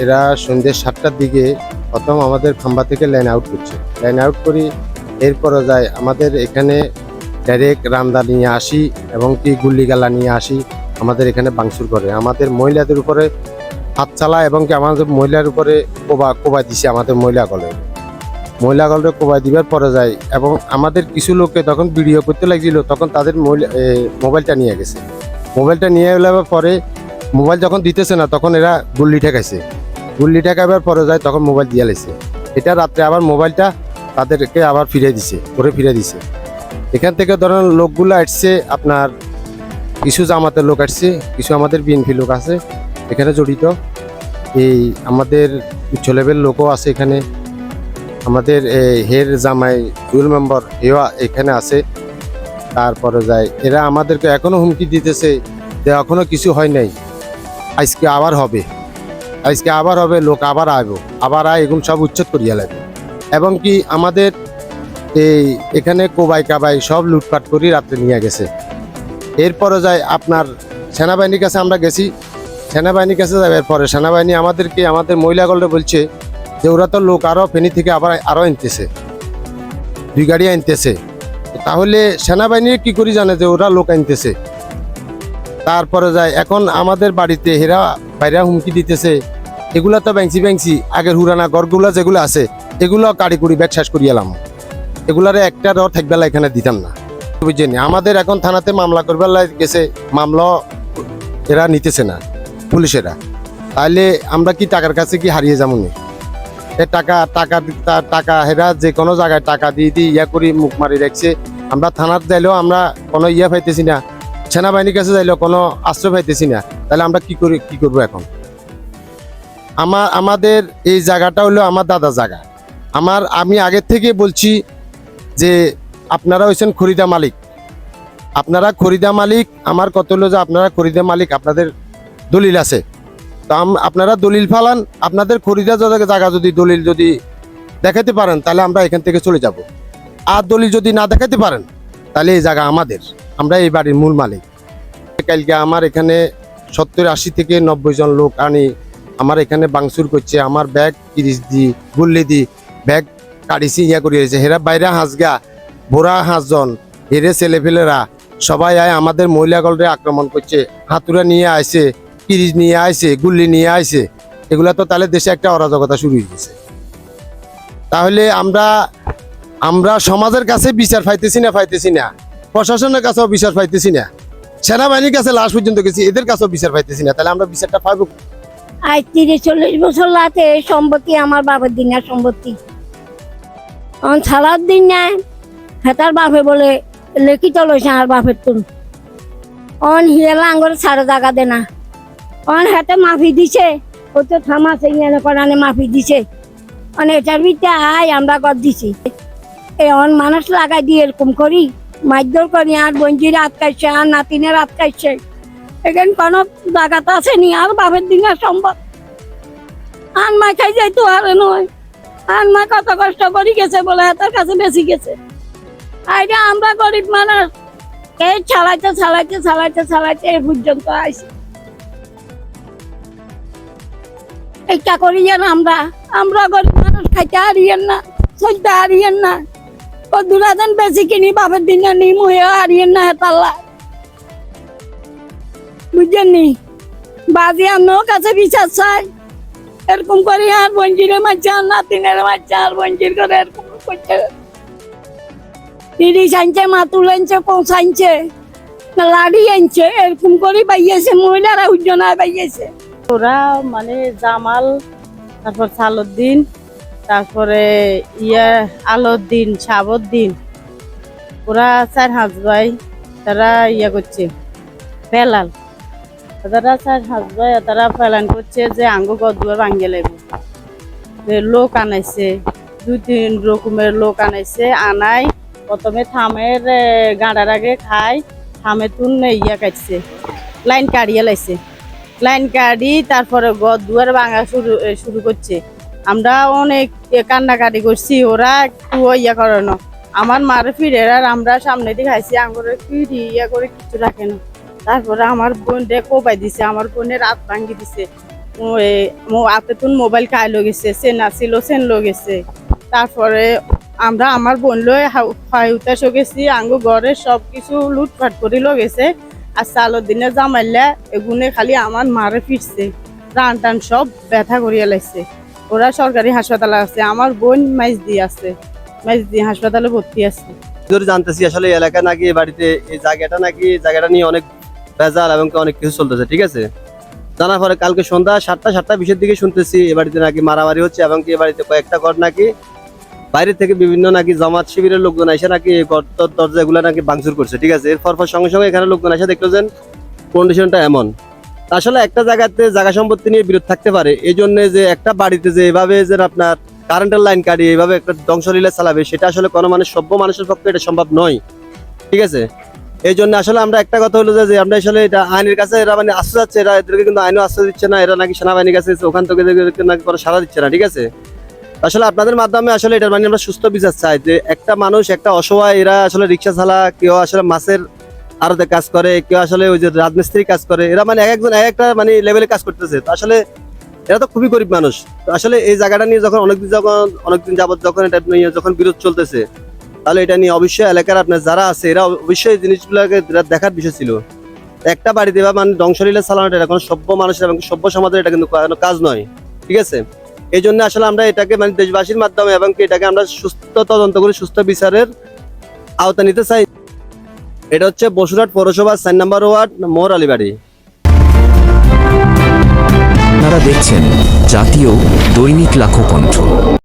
এরা সন্ধ্যে 7টার দিকে প্রথম আমাদের খাম্বা থেকে লাইন আউট করছে। লাইন আউট করি এরপরে যায় আমাদের এখানে ডাইরেক্ট রান্দা নিয়ে আসি এবং কি গুল্লিগালা নিয়ে আসি আমাদের এখানে বাংসুর করে। আমাদের মহিলাদের উপরে হাত চালা এবং কি আমাদের মহিলার উপরে কোবাই দিছে। আমাদের মহিলা গলে কোবাই দিবার পরে যায় এবং আমাদের কিছু লোককে তখন ভিডিও করতে লাগছিল, তখন তাদের মোবাইলটা নিয়ে গেছে। মোবাইলটা নিয়ে গেলে পরে মোবাইল যখন দিতেছে না তখন এরা গুল্লি ঠেকাইবার পরে যায় তখন মোবাইল দিয়ে লাইছে। এটা রাত্রে আবার মোবাইলটা তাদেরকে আবার ফিরে দিছে। এখান থেকে ধরেন লোকগুলো আসছে, আপনার কিছু জামাতের লোক আসছে, কিছু আমাদের বিএনপি লোক আছে এখানে জড়িত। এই আমাদের উচ্চ লেভেল লোকও আছে এখানে। আমাদের হের জামাই জুয়েল মেম্বার এও এখানে আছে। তারপরে যায় এরা আমাদেরকে এখনো হুমকি দিতেছে যে এখনো কিছু হয় নাই, আজকে আবার হবে, লোক আবার আইব, আবার এগুলো সব উচ্ছেদ করিয়া লাগবে। এবং কি আমাদের এখানে কোবাই কাবাই সব লুটপাট করি রাত্রে নিয়ে গেছে। এরপরে যায় আপনার সেনাবাহিনীর কাছে আমরা গেছি। সেনাবাহিনীর কাছে যাবার পরে সেনাবাহিনী আমাদের মহিলাগণরা বলছে যে ওরা তো লোক আরও ফেনী থেকে আরও আনতেছে, 2 গাড়ি আনতেছে। তাহলে সেনাবাহিনী কি করি জানে যে ওরা লোক আনতেছে। তারপরে যায় এখন আমাদের বাড়িতে হেরা বাইরে হুমকি দিতেছে, এগুলা তো ব্যাংসি আগের হুরানা ঘরগুলা যেগুলো আছে এগুলো কারিকুরি ব্যাগ শেষ করিয়ে এলাম, এগুলারে একটা রড থাকবেলা এখানে দিতাম না, বুঝছেন। আমাদের এখন থানাতে মামলা করবার গেছে, মামলা এরা নিতেছে না পুলিশেরা। তাইলে আমরা কি টাকার কাছে কি হারিয়ে যাবো না? টাকা হেরা যে কোনো জায়গায় টাকা দিয়ে ইয়া করি মুখ মারি রাখছে। আমরা থানার যাইলেও আমরা কোনো ইয়া পাইতেছি না, সেনাবাহিনীর কাছে যাইলেও কোনো আশ্রয় পাইতেছি না। তাহলে আমরা কি করবো এখন? আমাদের এই জায়গাটা হলো আমার দাদা জায়গা। আমি আগের থেকে বলছি যে আপনারা হচ্ছেন খরিদা মালিক, আমার কত হলো যে আপনারা খরিদা মালিক, আপনাদের দলিল আছে। তো আপনারা দলিল ফালান, আপনাদের খরিদা জায়গা দলিল দেখাতে পারেন তাহলে আমরা এখান থেকে চলে যাব। আর দলিল যদি না দেখাতে পারেন তাহলে এই জায়গা আমাদের, আমরা এই বাড়ির মূল মালিক। কালকে আমার এখানে 70-80 থেকে 90 জন লোক আনি আমার এখানে বাংসুর করছে। আমার ব্যাগ 30 গুল্লি ব্যাগ কাটিছি, ইয়া করিয়েছে। হেরা বাইরে হাঁসগা বোরা 5 জন হেরে ছেলেপেলেরা সবাই আমাদের মহিলাগণরে আক্রমণ করছে, হাতুড়া নিয়ে আসে, পিরিজ নিয়ে আসে, গুল্লি নিয়ে আসে। এগুলা তো তাহলে দেশে একটা অরাজকতা শুরু হয়ে গেছে। তাহলে আমরা সমাজের কাছে বিচার পাইতেছি না, প্রশাসনের কাছেও বিচার পাইতেছি না, সেনাবাহিনীর কাছে লাস্ট পর্যন্ত গেছি, এদের কাছেও বিচার পাইতেছি না। তাহলে আমরা বিচারটা পাইব? আজ 30-40 বছর লাতে সম্পত্তি আমার বাবার দিনের সম্পত্তি, ছাড়ার দিন নাই হেতার বাপে বলে লিখিত লইছে আর বাপের তুন হিয়ালা আঙ্গর সারা জায়গা দে না, হেতে মাফি দিছে, ও তো থামাছে ইয়ানে মাফি দিছে, এটার ভিতরে আমরা গদ দিছি। মানুষ লাগাই দিয়ে এরকম করি মারধর করি, আর বঞ্জির আটকাইছে, আর নাতিনের আটকাইছে। এখানে কোনো জায়গাতে আছে নি আর বাপের দিনের সম্ভব আন মা খাই যাইতো আর নয়। আন মা কত কষ্ট করি গেছে বলে তার কাছে বেশি গেছে। আইডা আমরা গরিব মানুষ এই চালাইতে এই পর্যন্ত আইছি। এটা করি যেন আমরা গরিব মানুষ খাইতে হারিয়েন না, সইতে হারিয়েন না। ও দুরাদিন বেশি কিনি বাপের দিনে নিম হয়ে হারিয়েন না হেতাল্লা, বুঝছেন নি? বাজি আমরাও কাছে বিচার চাই। এরকম করি আর বঞ্জিরে মারছে, আর নাতিনের মারছে, আর বঞ্জির করে এরকম করছে। তিরিশ আনছে, মাতুল আনছে, কোঁচ আনছে, লাড়ি আনছে, এরকম করে বাইয়েছে। মহিলারা উজ্জনায় বাইয়েছে। ওরা মানে জামাল, তারপর সালুদ্দিন, তারপরে আলউদ্দিন, শাহাবুদ্দিন, ওরা 4 হাজবাই তারা করছে বেলাল, তারা 4 হাজবাই তারা প্ল্যান করছে যে আঙ্গু গদুয়ার ভাঙ্গে লাগবে। লোক আনাইছে, 2-3 রকমের লোক আনাইছে। আনাই প্রথমে থামের গাঁড়ার আগে খায়, থামে তুন কাটছে, লাইন কাটিয়ে লাইছে। লাইন কাটি তারপরে গদুয়ার ভাঙা শুরু করছে। আমরা অনেক কান্নাকাটি করছি, ওরা একটু করে না। আমার মারে ফিরে আর আমরা সামনে দিয়ে খাইছি, আঙ্গুরে ফিরি করে কিছু রাখে না। তারপরে আমার বোন কোপাই দিছে, আমার বোনের রাত ভাঙ্গি দিছে। আতেতুন মোবাইল খাই লো গেছে, চেন আসিল চেন লো গেছে। তারপরে আমরা আমার বোন লই উতাস গেছি, আঙ্গু ঘরে সব কিছু লুটপাট করে লো গেছে। আর চালোর দিনে জামাইলা এগুনে খালি আমার মারে ফিরছে, রান টান সব ব্যথা করিয়া লাগছে। ওরা সরকারি হাসপাতালে আছে, আমার বোন মাইজদি আছে, মাইজদি হাসপাতালে ভর্তি আছে। ধরে জানতেছি আসলে এই এলাকা নাকি এই বাড়িতে এই জায়গাটা নিয়ে অনেক ভেজাল এবং অনেক কিছু চলতেছে, ঠিক আছে। জানার পরে কালকে সন্ধ্যা 7টা-7:20 দিকে শুনতেছি এ বাড়িতে নাকি মারামারি হচ্ছে এবং এ বাড়িতে কয়েকটা ঘর নাকি বাইরে থেকে বিভিন্ন নাকি জামাত শিবিরের লোকজন এসে নাকি দরজা এগুলো নাকি ভাঙচুর করছে, ঠিক আছে। এর পর সঙ্গে সঙ্গে এখানে লোকজন এসে দেখলো যে কন্ডিশনটা এমন। আসলে একটা জায়গাতে জায়গা সম্পত্তি নিয়ে বিরোধ থাকতে পারে, এই জন্য যে একটা বাড়িতে যে এভাবে যে আপনার কারেন্টের লাইন কাটিয়ে এইভাবে একটা ধ্বংসলীলা চালাবে, সেটা আসলে কোনো সভ্য মানুষের পক্ষে এটা সম্ভব নয়, ঠিক আছে। এই জন্য আসলে আমরা একটা কথা হলো যে আমরা আসলে এটা আইনের কাছে এরা মানে আশ্রয় যাচ্ছে, এরা এদেরকে কিন্তু আইনও আশ্রয় দিচ্ছে না, এরা নাকি সেনাবাহিনীর কাছে ওখান থেকে এদেরকে নাকি কোনো সাড়া দিচ্ছে না, ঠিক আছে। আসলে আপনাদের মাধ্যমে আসলে এটার মানে আমরা সুস্থ বিচার চাই যে একটা মানুষ একটা অসহায়, এরা আসলে রিক্সা চালা, কেউ আসলে মাছের আড়তে কাজ করে, কেউ আসলে ওই যে রাজমিস্ত্রি কাজ করে, এরা মানে এক একজন এক একটা মানে লেভেলে কাজ করতেছে। তো আসলে এরা তো খুবই গরিব মানুষ। তো আসলে এই জায়গাটা নিয়ে যখন অনেকদিন যাবত যখন এটা নিয়ে যখন বিরোধ চলতেছে, তাহলে এটা নিয়ে অবশ্যই এলাকার আপনার যারা আছে এরা অবশ্যই এই জিনিসগুলোকে দেখার বিষয় ছিল। একটা বাড়িতে বা মানে ধ্বংসলীলা চালানোটা এটা কোনো সভ্য মানুষের এবং সভ্য সমাজের এটা কিন্তু কোনো কাজ নয়, ঠিক আছে। এই জন্য আসলে আমরা এটাকে মানে দেশবাসীর মাধ্যমে এবং এটাকে আমরা সুস্থ তদন্ত করে সুস্থ বিচারের আওতা নিতে চাই। এটা হচ্ছে বসুরহাট পৌরসভা 4 নম্বর ওয়ার্ড, মোর আলীবাড়ি। আপনারা দেখছেন জাতীয় দৈনিক লাখো কণ্ঠ।